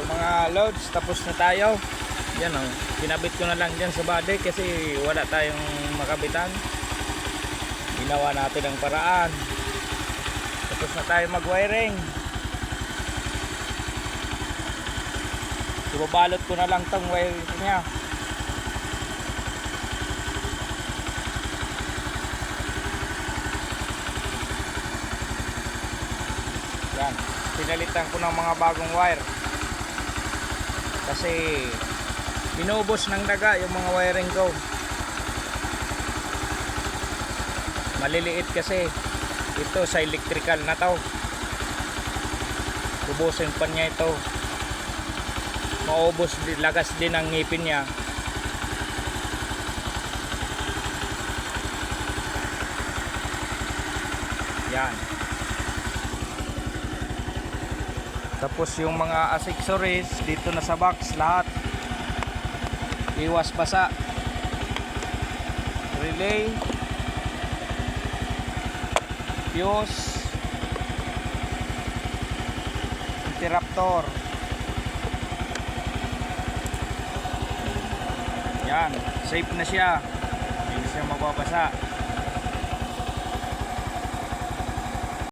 mga loads, tapos na tayo. Yan o, kinabit ko na lang dyan sa body kasi wala tayong makabitan. Ginawa natin ang paraan. Tapos na tayo mag-wiring. Ibabalot ko na lang tong wiring niya. Yan, pinalitan ko ng mga bagong wire kasi inubos ng daga yung mga wiring ko. Maliliit kasi ito sa electrical na to. Ubusin pa niya ito. Maubos, lagas din ang ngipin niya. Yan. Tapos yung mga accessories dito na sa box lahat. Iwas basa. Relay, fuse, interruptor. Yan, safe na siya. Hindi siya mababasa.